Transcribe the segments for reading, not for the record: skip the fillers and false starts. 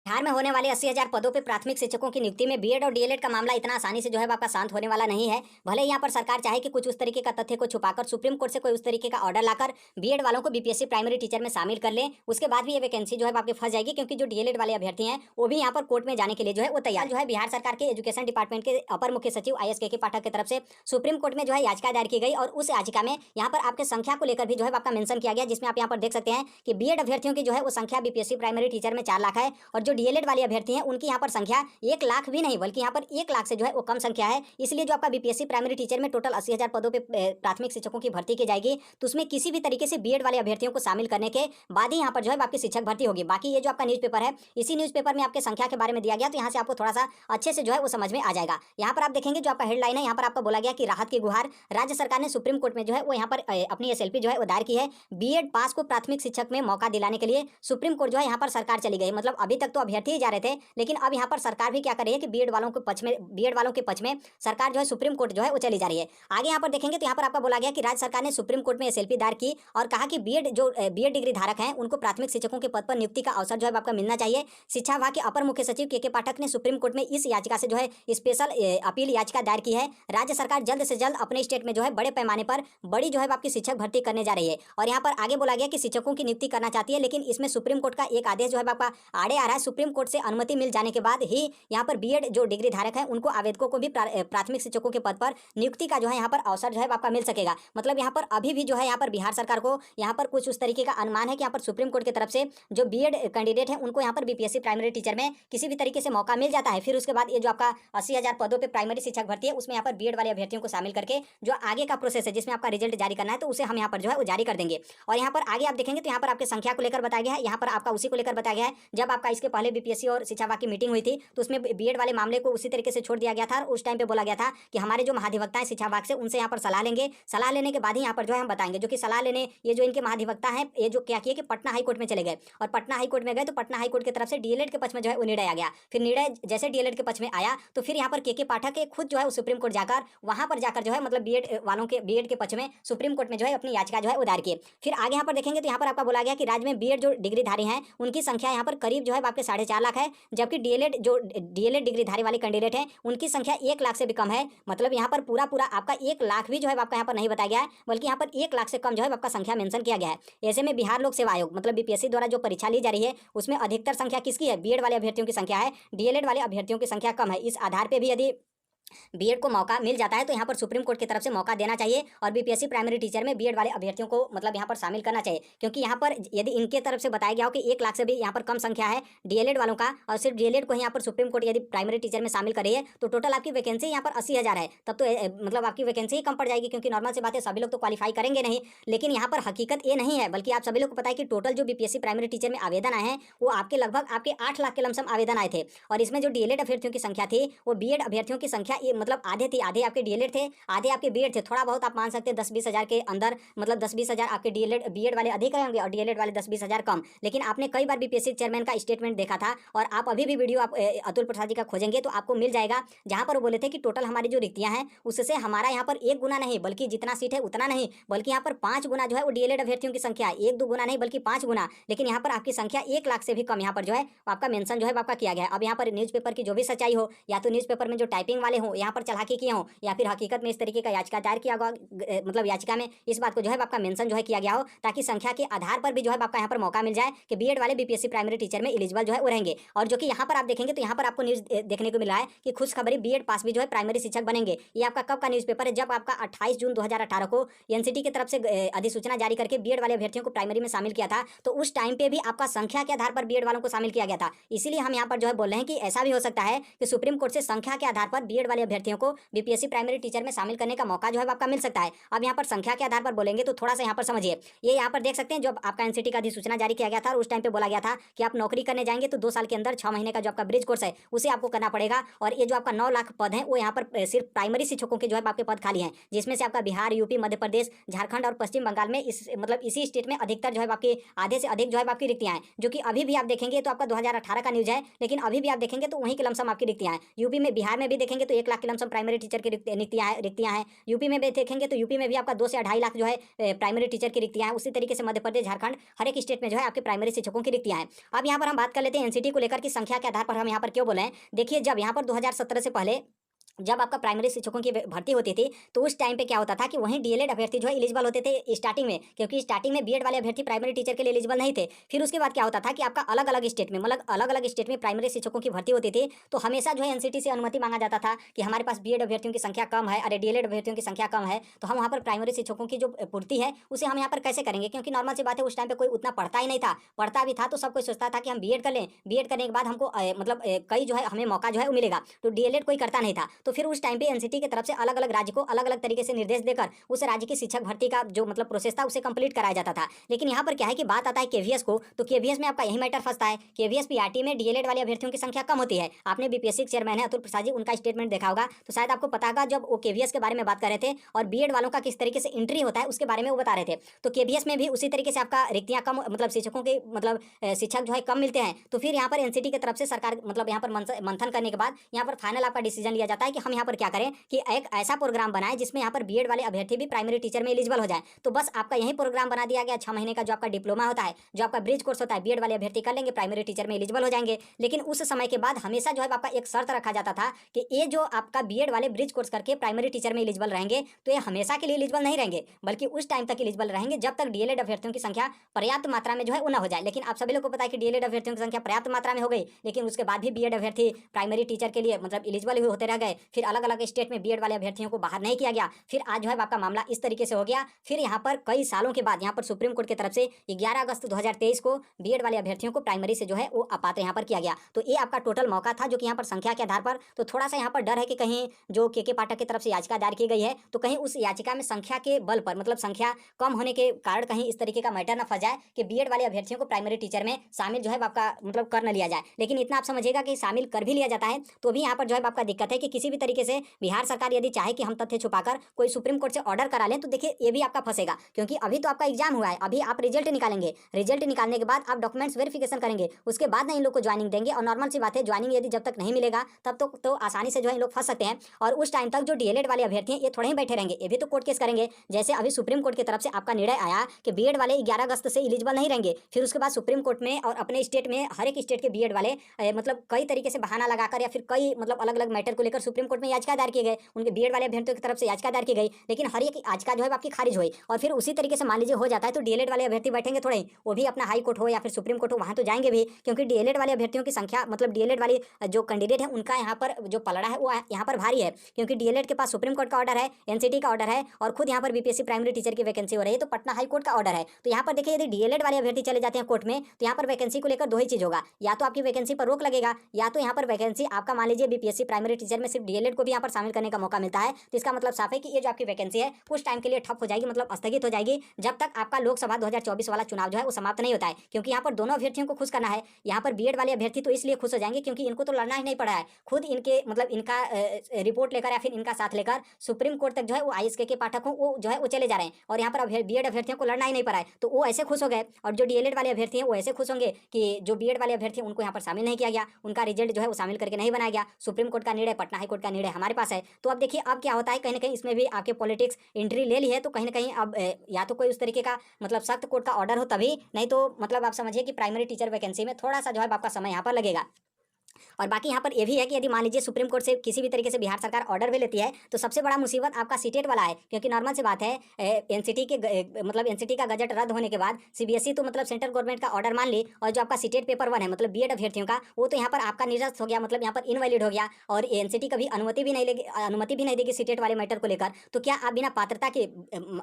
बिहार में होने वाले 80,000 पदों पे प्राथमिक शिक्षकों की नियुक्ति में बीएड और डीएलएड का मामला इतना आसानी से जो है आपका शांत होने वाला नहीं है। भले ही यहाँ पर सरकार चाहे कि कुछ उस तरीके का तथ्य को छुपाकर सुप्रीम कोर्ट से कोई उस तरीके का ऑर्डर लाकर बीएड वालों को बीपीएससी प्राइमरी टीचर में शामिल कर लें, उसके बाद भी ये वैकेंसी जो है आपके फंस जाएगी, क्योंकि जो डीएलएड वाले अभ्यर्थी हैं वो भी यहाँ पर कोर्ट में जाने के लिए जो है वो तैयार जो है। बिहार सरकार के एजुकेशन डिपार्टमेंट के अपर मुख्य सचिव IAS के पाठक की तरफ से सुप्रीम कोर्ट में जो है याचिका दायर की गई, और उस याचिका में यहाँ पर आपके संख्या को लेकर भी जो है आपका मेंशन किया गया, जिसमें आप यहाँ पर देख सकते हैं कि बीएड अभ्यर्थियों की जो है वो संख्या बीपीएससी प्राइमरी टीचर में 4 लाख है, और जो डीएलएड वाले अभ्यर्थी हैं उनकी यहाँ पर संख्या 1 लाख भी नहीं बल्कि यहाँ पर 1 लाख से जो है वो कम संख्या है। इसलिए जो आपका बीपीएससी प्राइमरी टीचर में टोटल 80,000 पदों पे प्राथमिक शिक्षकों की भर्ती की जाएगी, तो उसमें किसी भी तरीके से बीएड वाले अभ्यर्थियों को शामिल करने के बाद ही यहाँ पर जो है आपकी शिक्षक भर्ती होगी। बाकी ये जो आपका न्यूज़पेपर है, इसी न्यूज़पेपर में आपके संख्या के बारे में दिया गया, तो यहाँ से आपको थोड़ा सा अच्छे से जो है वो समझ में आ जाएगा। यहाँ पर आप देखेंगे जो आपका हेडलाइन है, यहाँ पर आपको बोला गया कि राहत की गुहार, राज्य सरकार ने सुप्रीम कोर्ट में जो है वो यहाँ पर अपनी SLP जो है वो दायर की है। बीएड पास को प्राथमिक शिक्षक में मौका दिलाने के लिए सुप्रीम कोर्ट जो है यहाँ पर सरकार चली गई। मतलब अभी तक तो अभ्यर्थी ही जा रहे थे, लेकिन अब यहाँ पर सरकार भी क्या कर रही है कि बीएड वालों के पक्ष में सरकार जो है सुप्रीम कोर्ट जो है वो चली जा रही है। आगे यहाँ पर देखेंगे तो यहाँ पर आपका बोला गया कि राज्य सरकार ने सुप्रीम कोर्ट में SLP दायर की और कहा कि बीएड डिग्री धारक हैं उनको प्राथमिक शिक्षकों के पद पर नियुक्ति का अवसर जो है आपका मिलना चाहिए। शिक्षा विभाग के अपर मुख्य सचिव के पाठक ने सुप्रीम कोर्ट में इस याचिका से जो है स्पेशल अपील याचिका दायर की है। राज्य सरकार जल्द से जल्द अपने स्टेट में जो है बड़े पैमाने पर बड़ी जो है आपकी शिक्षक भर्ती करने जा रही है, और यहाँ पर आगे बोला गया कि शिक्षकों की नियुक्ति करना चाहती है, लेकिन इसमें सुप्रीम कोर्ट का एक आदेश जो है आपका आड़े आ रहा है। सुप्रीम कोर्ट से अनुमति मिल जाने के बाद ही यहाँ पर बीएड जो डिग्री धारक है उनको आवेदकों को भी प्राथमिक शिक्षकों के पद पर नियुक्ति का जो है यहाँ पर अवसर जो है आपका मिल सकेगा। मतलब यहाँ पर अभी भी जो है यहाँ पर बिहार सरकार को यहाँ पर कुछ उस तरीके का अनुमान है कि यहाँ पर सुप्रीम कोर्ट की तरफ से जो बीएड कैंडिडेट है उनको यहाँ पर बीपीएससी प्राइमरी टीचर में किसी भी तरीके से मौका मिल जाता है। फिर उसके बाद ये जो आपका 80,000 पदों पर प्राइमरी शिक्षक भर्ती है उसमें यहाँ पर बीएड वाले अभ्यर्थियों को शामिल करके जो आगे का प्रोसेस है जिसमें आपका रिजल्ट जारी करना है, तो उसे हम यहाँ पर जो है वो जारी कर देंगे। और यहाँ पर आगे आप देखेंगे तो यहाँ पर आपके संख्या को लेकर बताया गया है, यहाँ पर आपका उसी को लेकर बताया गया है। जब आपका इसके पहले बीपीएससी और शिक्षा विभाग की मीटिंग हुई थी तो उसमें बीएड वाले मामले को उसी तरीके से छोड़ दिया गया था, और उस टाइम पे बोला गया था कि हमारे जो महाधिवक्ता हैं शिक्षा विभाग से उनसे यहाँ पर सलाह लेंगे, सलाह लेने के बाद ही यहाँ पर जो है हम बताएंगे। जो कि सलाह लेने ये जो इनके महाधिवक्ता हैं ये जो क्या किए कि पटना हाई कोर्ट में चले गए, और पटना हाई कोर्ट में गए तो पटना हाई कोर्ट की तरफ से डीएलएड के पक्ष में जो है वो निर्णय आ गया। फिर निर्णय जैसे डीएलएड के पक्ष में आया तो फिर यहाँ पर के पाठक के खुद जो है सुप्रीम कोर्ट जाकर वहां पर जाकर जो है मतलब बीएड के पक्ष में सुप्रीम कोर्ट में जो है अपनी याचिका जो है वो दायर की। फिर आगे यहाँ पर देखेंगे तो यहाँ पर आपका बोला गया कि राज्य में बीएड जो डिग्रीधारी हैं उनकी संख्या यहाँ पर करीब जो है आपके 4.5 लाख है, जबकि डीएलएड डिग्रीधारी वाले कैंडिडेट हैं उनकी संख्या 1 लाख से भी कम है। मतलब यहाँ पर पूरा आपका 1 लाख भी जो है आपका यहाँ पर नहीं बताया गया है, बल्कि यहाँ पर 1 लाख से कम जो है आपका संख्या मेंशन किया गया है। ऐसे में बिहार लोक सेवा आयोग मतलब बीपीएससी द्वारा जो परीक्षा ली जा रही है उसमें अधिकतर संख्या किसकी है? बीएड वाले अभ्यर्थियों की संख्या है, डीएलएड वाले अभ्यर्थियों की संख्या कम है। इस आधार पर भी यदि बीएड को मौका मिल जाता है तो यहाँ पर सुप्रीम कोर्ट की तरफ से मौका देना चाहिए, और बीपीएससी प्राइमरी टीचर में बीएड वाले अभ्यर्थियों को मतलब यहाँ पर शामिल करना चाहिए। क्योंकि यहाँ पर यदि इनके तरफ से बताया गया हो कि 1 लाख से भी यहाँ पर कम संख्या है डीएलएड वालों का, और सिर्फ डीएलएड को यहाँ पर सुप्रीम कोर्ट यदि प्राइमरी टीचर में शामिल करिए तो टोटल आपकी वैकेंसी यहाँ पर 80,000 है, तब तो मतलब आपकी वैकेंसी ही कम पड़ जाएगी। क्योंकि नॉर्मल सी बात है सभी लोग तो क्वालिफाई करेंगे नहीं, लेकिन यहाँ पर हकीकत ये नहीं है, बल्कि आप सभी लोग को पता है कि टोटल जो बीपीएससी प्राइमरी टीचर में आवेदन आए हैं वो आपके लगभग आपके 8 लाख के लमसम आवेदन आए थे, और इसमें जो डीएलएड अभ्यर्थियों की संख्या थी वो बीएड अभ्यर्थियों की संख्या ये मतलब आधे थी, आधे आपके डीएलएड थे आधे आपके बीएड थे। थोड़ा बहुत आप मान सकते हैं 10-20 हज़ार के अंदर, मतलब 10-20 हज़ार आपके बीएड वाले अधिक रहेंगे और डीएलएड वाले 10-20 हज़ार कम। लेकिन आपने कई बार बीपीएससी चेयरमैन का स्टेटमेंट देखा था, और आप अभी भी वीडियो आप अतुल प्रसाद जी का खोजेंगे तो आपको मिल जाएगा, जहां पर वो बोले थे कि टोटल हमारी जो रिक्तियां हैं उससे हमारा यहाँ पर 1 गुना नहीं बल्कि जितना सीट है उतना नहीं, बल्कि यहाँ पर 5 गुना जो है वो डीएलएड अभ्यर्थियों की संख्या, 1-2 गुना नहीं बल्कि 5 गुना। लेकिन यहाँ पर आपकी संख्या 1 लाख से भी कम यहाँ पर जो है आपका मेंशन जो है आपका किया गया है। अब यहाँ पर न्यूज़पेपर की जो भी सच्चाई हो, या तो न्यूज़पेपर में जो टाइपिंग वाले हो यहाँ पर चलाकी किए हो, या फिर हकीकत में इस तरीके का याचिका दायर किया होगा, मतलब याचिका में इस बात को जो है आपका मेंशन जो है किया गया हो, ताकि संख्या के आधार पर भी जो है आपका यहाँ पर मौका मिल जाए कि बीएड वाले बीपीएससी प्राइमरी टीचर में एलिजिबल जो है वो रहेंगे। और जो कि यहाँ पर आप देखेंगे तो यहाँ पर आपको न्यूज़ देखने को मिला है कि खुशखबरी बीएड पास भी जो है प्राइमरी शिक्षक बनेंगे। ये आपका कब का न्यूज़पेपर है? जब आपका 28 जून 2018 को एनसीटी की तरफ से अधिसूचना जारी करके बीएड वाले अभ्यर्थियों को प्राइमरी में शामिल किया था, तो उस टाइम पे भी आपका संख्या के आधार पर बीएड वालों को शामिल किया गया था। इसीलिए हम यहाँ पर जो है बोल रहे हैं कि ऐसा भी हो सकता है कि सुप्रीम कोर्ट से संख्या के आधार पर बीएड वाले अभ्यर्थियों को बीपीएससी प्राइमरी टीचर में शामिल करने का मौका जो है आपका मिल सकता है। अब यहाँ पर संख्या के आधार पर बोलेंगे तो थोड़ा सा यहाँ पर समझिए, ये यहाँ पर देख सकते हैं जब आपका एनसीटी का अधिसूचना जारी किया गया था और उस टाइम पे बोला गया था कि आप नौकरी करने जाएंगे तो 2 साल के अंदर 6 महीने का जो आपका ब्रिज कोर्स है उसे आपको करना पड़ेगा। और ये जो आपका 9 लाख पद है वो यहाँ पर सिर्फ प्राइमरी शिक्षकों के जो है आपके पद खाली हैं, जिसमें से आपका बिहार, यूपी, मध्य प्रदेश, झारखंड और पश्चिम बंगाल में इसी स्टेट में अधिकतर जो है आपकी आधे से अधिक जो है आपकी रिक्तियां हैं। जो कि अभी भी आप देखेंगे तो आपका 2018 का न्यूज है, लेकिन अभी भी आप देखेंगे तो वहीं के लमसम आपकी रिक्तियां हैं। यूपी में, बिहार में भी देखेंगे तो 1 लाख की लमसम प्राइमरी टीचर की रिक्तियाँ हैं। यूपी में भी देखेंगे तो यूपी में भी आपका 2 से 2.5 लाख जो है प्राइमरी टीचर की रिक्तियाँ हैं। उसी तरीके से मध्य प्रदेश, झारखंड, हर एक स्टेट में जो है आपके प्राइमरी शिक्षकों की रिक्तियाँ हैं। अब यहाँ पर हम बात कर लेते हैं एनसीटी को लेकर की संख्या के आधार पर हम यहाँ पर क्यों बोले हैं। देखिए, जब यहाँ पर 2017 से पहले जब आपका प्राइमरी शिक्षकों की भर्ती होती थी तो उस टाइम पे क्या होता था कि वहीं डीएलएड अभ्यर्थी जो है एलिजिबल होते थे स्टार्टिंग में, क्योंकि स्टार्टिंग में बीएड वाले अभ्यर्थी प्राइमरी टीचर के लिए एलिजिबल नहीं थे। फिर उसके बाद क्या होता था कि आपका अलग अलग स्टेट में, मतलब अलग अलग स्टेट में प्राइमरी शिक्षकों की भर्ती होती थी, तो हमेशा जो है एनसीटी से अनुमति मांगा जाता था कि हमारे पास बीएड अभ्यर्थियों की संख्या कम है, अरे डीएलएड अभ्यर्थियों की संख्या कम है, तो हम वहाँ पर प्राइमरी शिक्षकों की जो पूर्ति है उसे हम यहाँ पर कैसे करेंगे, क्योंकि नॉर्मल सी बात है उस टाइम पे कोई उतना पढ़ता ही नहीं था। पढ़ता भी था तो सब कोई सोचता था कि हम बीएड कर लें, बीएड करने के बाद हमको मतलब कई जो है हमें मौका जो है वो मिलेगा, तो डीएलएड कोई करता नहीं था। तो फिर उस टाइम पे एनसीटी की तरफ से अलग अलग राज्य को अलग अलग तरीके से निर्देश देकर उस राज्य की शिक्षक भर्ती का जो मतलब प्रोसेस था उसे कंप्लीट कराया जाता था। लेकिन यहाँ पर क्या है कि बात आता है केवीएस को, तो केवीएस में आपका यही मैटर फंसता है। केवीएस पीआरटी में डीएलएड वाले अभ्यर्थियों की संख्या कम होती है। आपने बीपीएससी के चेयरमैन है अतुल प्रसाद जी, उनका स्टेटमेंट देखा होगा तो शायद आपको पता होगा, जब वो केवीएस के बारे में बात कर रहे थे और बीएड वालों का किस तरीके से एंट्री होता है उसके बारे में वो बता रहे थे। तो केवीएस में भी उसी तरीके से आपका रिक्तियां कम, मतलब शिक्षकों के मतलब शिक्षक जो है कम मिलते हैं। तो फिर यहाँ पर एनसीटी की तरफ से सरकार मतलब यहाँ पर मंथन करने के बाद यहाँ पर फाइनल आपका डिसीजन लिया जाता है कि हम यहाँ पर क्या करें कि एक ऐसा प्रोग्राम बनाएं जिसमें यहाँ पर बीएड वाले अभ्यर्थी भी प्राइमरी टीचर में एलिजिबल हो जाए। तो बस आपका यही प्रोग्राम बना दिया गया 6 महीने का जो आपका डिप्लोमा होता है, जो आपका ब्रिज कोर्स होता है, बीएड वाले अभ्यर्थी कर लेंगे, प्राइमरी टीचर में एलिजिबल हो जाएंगे। लेकिन उस समय के बाद हमेशा जो है आपका एक शर्त रखा जाता था कि ये जो आपका बीएड वाले ब्रिज कोर्स करके प्राइमरी टीचर में एलिजिबल रहेंगे तो ये हमेशा के लिए एलिजिबल नहीं रहेंगे, बल्कि उस टाइम तक एलिजिबल रहेंगे जब तक डीएलएड अभ्यर्थियों की संख्या पर्याप्त मात्रा में जो है वो न हो जाए। लेकिन आप सभी लोग को पता है कि डीएलएड अभ्यर्थियों की संख्या पर्याप्त मात्रा में हो गई, लेकिन उसके बाद भी बीएड अभ्यर्थी प्राइमरी टीचर के लिए मतलब एलिजिबल होते रह गए। फिर अलग अलग स्टेट में बीएड वाले अभ्यर्थियों को बाहर नहीं किया गया। फिर आज जो है आपका मामला इस तरीके से हो गया। फिर यहाँ पर कई सालों के बाद यहाँ पर सुप्रीम कोर्ट की तरफ से 11 अगस्त 2023 को बीएड वाले अभ्यर्थियों को प्राइमरी से जो है वो अपात्र यहाँ पर किया गया। तो ये आपका टोटल मौका था जो कि यहाँ पर संख्या के आधार पर तो थोड़ा सा यहाँ पर डर है कि कहीं जो के पाठक की तरफ से याचिका दायर की गई है तो कहीं उस याचिका में संख्या के बल पर मतलब संख्या कम होने के कारण कहीं इस तरीके का मैटर न फंस जाए कि बीएड वाले अभ्यर्थियों को प्राइमरी टीचर में शामिल जो है आपका मतलब कर न लिया जाए। लेकिन इतना आप समझिएगा कि शामिल कर भी लिया जाता है तो भी यहाँ पर जो है आपका दिक्कत है कि किसी भी तरीके से बिहार सरकार यदि चाहे कि हम तथ्य छुपाकर कोई सुप्रीम कोर्ट से ऑर्डर करा लें तो देखिए ये भी आपका फंसेगा, क्योंकि अभी तो आपका एग्जाम हुआ है, अभी आप रिजल्ट निकालेंगे, रिजल्ट निकालने के बाद आप डॉक्यूमेंट्स वेरिफिकेशन करेंगे, उसके बाद ना इन लोग को ज्वाइनिंग देंगे। और नॉर्मल सी बात है ज्वाइनिंग यदि जब तक नहीं मिलेगा तब तो आसानी से जो है इन लोग फंस सकते हैं। और उस टाइम तक जो डीएलएड वाले अभ्यर्थी हैं ये थोड़े ही बैठे रहेंगे, ये भी तो कोर्ट केस करेंगे। जैसे अभी सुप्रीम कोर्ट की तरफ से आपका निर्णय आया कि बीएड वाले 11 अगस्त से एलिजिबल नहीं रहेंगे, फिर उसके बाद सुप्रीम कोर्ट में और अपने स्टेट में हर एक स्टेट के बीएड वाले मतलब कई तरीके से बहाना लगाकर या फिर कई मतलब अलग अलग मैटर को लेकर सुप्रीम कोर्ट में याचिका दायर की गई, उनके बीएड वाले अभ्यर्थियों की तरफ से याचिका दायर की गई, लेकिन हर एक याचिका जो है आपकी खारिज हुई। और फिर उसी तरीके से मान लीजिए हो जाता है तो डीएलएड वाले अभ्यर्थी बैठेंगे थोड़े, वो भी अपना हाई कोर्ट हो या फिर सुप्रीम कोर्ट हो वहां तो जाएंगे भी, क्योंकि डीएलएड वाले अभ्यर्थियों की संख्या मतलब डीएलएड वाली जो कैंडिडेट है उनका यहाँ पर जो पलड़ा है वो यहाँ पर भारी है, क्योंकि डीएलएड के पास सुप्रीम कोर्ट का ऑर्डर है, एनसीटी का ऑर्डर है और खुद यहाँ पर बीपीएससी प्राइमरी टीचर की वैकेंसी हो रही है तो पटना हाई कोर्ट का ऑर्डर है। तो यहाँ पर देखिए यदि डीएलएड वाले अभ्यर्थी चले जाते हैं कोर्ट में तो यहाँ पर वैकेंसी को लेकर दो ही चीज होगा, या तो आपकी वैकेंसी पर रोक लगेगा या तो यहाँ पर वैकेंसी आपका मान लीजिए बीपीएससी प्राइमरी टीचर में सिर्फ डीएलएड को भी यहाँ पर शामिल करने का मौका मिलता है। तो इसका मतलब साफ है कि ये जो आपकी वैकेंसी है कुछ टाइम के लिए ठप हो जाएगी, मतलब स्थगित हो जाएगी जब तक आपका लोकसभा 2024 वाला चुनाव जो है वो समाप्त नहीं होता है। क्योंकि यहाँ पर दोनों अभ्यर्थियों को खुश करना है। यहाँ पर बीएड वाले अभ्यर्थी तो इसलिए खुश हो जाएंगे क्योंकि इनको तो लड़ना ही नहीं पड़ा है, खुद इनके मतलब इनका रिपोर्ट लेकर या फिर इनका साथ लेकर सुप्रीम कोर्ट तक जो है वो आईएसके के पाठक हो वो जो है वो चले जा रहे हैं और यहाँ पर बीएड अभ्यर्थियों को लड़ना ही नहीं पड़ा है, तो वो ऐसे खुश हो गए। और जो डीएलएड वाले अभ्यर्थी हैं वो ऐसे खुश होंगे कि जो बीएड वाले अभ्यर्थी हैं उनको यहाँ पर शामिल नहीं किया गया, उनका रिजल्ट जो है वो शामिल करके नहीं बनाया गया। सुप्रीम कोर्ट का निर्णय, पटना हाई कोर्ट का निर्णय हमारे पास है। तो अब देखिए अब क्या होता है, कहीं ना कहीं इसमें भी आपके पॉलिटिक्स एंट्री ले ली है, तो कहीं ना कहीं अब या तो कोई उस तरीके का मतलब सख्त कोर्ट का ऑर्डर हो तभी, नहीं तो मतलब आप समझिए कि प्राइमरी टीचर वैकेंसी में थोड़ा सा जो है आपका समय यहाँ पर लगेगा। और बाकी यहाँ पर ये भी है कि यदि मान लीजिए सुप्रीम कोर्ट से किसी भी तरीके से बिहार सरकार ऑर्डर भी लेती है तो सबसे बड़ा मुसीबत आपका सीटेट वाला है, क्योंकि नॉर्मल सी बात है एनसीटी के मतलब एनसीटी का गजट रद्द होने के बाद सीबीएसई तो मतलब सेंट्रल गवर्नमेंट का ऑर्डर मान ली, और जो आपका सीटेट पेपर 1 है मतलब बीएड अभ्यर्थियों का वो तो यहाँ पर आपका निरस्त हो गया, मतलब यहाँ पर इनवैलिड हो गया और एनसीटी कभी अनुमति भी नहीं देगी सीटेट वाले मैटर को लेकर। तो क्या आप बिना पात्रता के,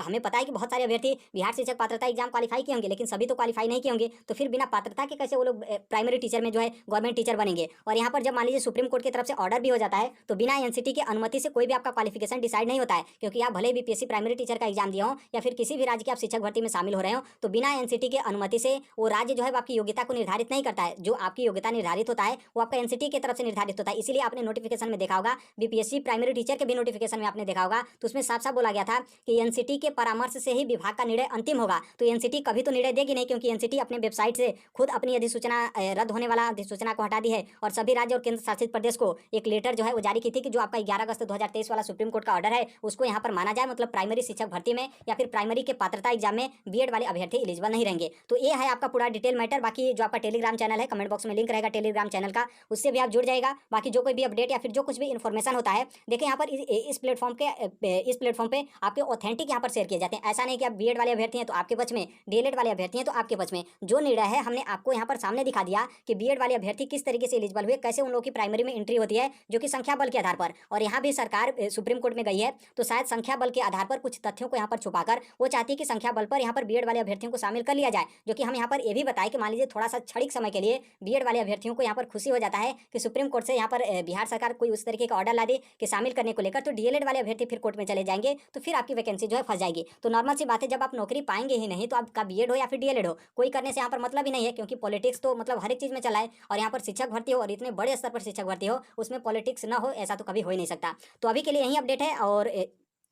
हमें पता है कि बहुत सारे अभ्यर्थी बिहार शिक्षक पात्रता एग्जाम क्वालिफाई किए होंगे लेकिन सभी तो क्वालिफाई नहीं किए होंगे, तो फिर बिना पात्रता के कैसे वो लोग प्राइमरी टीचर में जो है गवर्नमेंट टीचर बनेंगे। और यहाँ पर जब मान लीजिए सुप्रीम कोर्ट की तरफ से ऑर्डर भी हो जाता है तो बिना एनसीटी की अनुमति से कोई भी आपका क्वालिफिकेशन डिसाइड नहीं होता है, क्योंकि आप भले बीपीएससी प्राइमरी टीचर का एग्जाम दिए हो या फिर किसी भी राज्य के आप शिक्षक भर्ती में शामिल हो रहे हो, तो बिना एनसीटी के अनुमति से वो राज्य जो है आपकी योग्यता को निर्धारित नहीं करता है। जो आपकी योग्यता निर्धारित होता है वो आपका एनसीटी की तरफ से निर्धारित होता है। इसीलिए आपने नोटिफिकेशन में देखा होगा, बीपीएससी प्राइमरी टीचर के भी नोटिफिकेशन में आपने देखा होगा, तो उसमें साफ साफ बोला गया था कि एनसीटी के परामर्श से ही विभाग का निर्णय अंतिम होगा। तो एनसीटी कभी तो निर्णय देगी नहीं, क्योंकि एनसीटी अपने वेबसाइट से खुद अपनी अधिसूचना रद्द होने वाला अधिसूचना को हटा दी है और सभी राज्य और केंद्र शासित प्रदेश को एक लेटर जो है वो जारी की थी कि जो आपका 11 अगस्त 2023 वाला सुप्रीम कोर्ट का ऑर्डर है उसको यहाँ पर माना जाए। मतलब प्राइमरी शिक्षक भर्ती में या फिर प्राइमरी के पात्रता एग्जाम में बीएड वाले अभ्यर्थी एलिजिबल नहीं रहेंगे। तो ये है आपका पूरा डिटेल मैटर। बाकी जो आपका टेलीग्राम चैनल है, कमेंट बॉक्स में लिंक रहेगा टेलीग्राम चैनल का, उससे भी आप जुड़ जाएगा। बाकी जो कोई भी अपडेट या फिर जो कुछ भी इन्फॉर्मेशन होता है, देखिए यहाँ पर इस प्लेटफॉर्म पे आपके ऑथेंटिक यहाँ पर शेयर किए जाते हैं। ऐसा नहीं कि आप बीएड वाले अभ्यर्थी हैं तो आपके पक्ष में, डीएलएड वाले अभ्यर्थी हैं तो आपके पक्ष में। जो निर्णय है हमने आपको यहाँ पर सामने दिखा दिया कि बीएड वाले अभ्यर्थी किस तरीके से एलिजिबल हुए, कैसे उन लोगों की प्राइमरी में एंट्री होती है, जो कि संख्या बल के आधार पर। और यहाँ भी सरकार सुप्रीम कोर्ट में गई है तो शायद संख्या बल के आधार पर कुछ तथ्यों को यहाँ पर छुपाकर वो चाहती है कि संख्या बल पर यहाँ पर बीएड वाले अभ्यर्थियों को शामिल कर लिया जाए। जो कि हम यहाँ पर ये भी बताएं कि मान लीजिए थोड़ा सा क्षणिक समय के लिए बीएड वाले अभ्यर्थियों को यहाँ पर खुशी हो जाता है कि सुप्रीम कोर्ट से यहाँ पर बिहार सरकार कोई उस तरीके का ऑर्डर ला दे कि शामिल करने को लेकर, तो डीएलएड वाले अभ्यर्थी फिर कोर्ट में चले जाएंगे तो फिर आपकी वैकेंसी जो है फंस जाएगी। तो नॉर्मल सी बात है, जब आप नौकरी पाएंगे ही नहीं तो आपका बीएड हो या फिर डीएलएड हो, कोई करने से यहाँ पर मतलब ही नहीं है। क्योंकि पॉलिटिक्स तो मतलब हर एक चीज में चला है, और यहाँ पर शिक्षक भर्ती हो और इतने बड़े स्तर पर शिक्षक भर्ती हो उसमें पॉलिटिक्स ना हो, ऐसा तो कभी हो ही नहीं सकता। तो अभी के लिए यही अपडेट है, और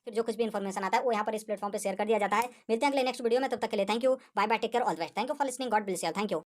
फिर जो कुछ भी इन्फॉर्मेशन आता है वो यहाँ पर इस प्लेटफॉर्म पे शेयर कर दिया जाता है। मिलते हैं अगले नेक्स्ट वीडियो में, तब तक के लिए thank you, bye bye, take care, all the best, thank you for listening, God bless you, thank you.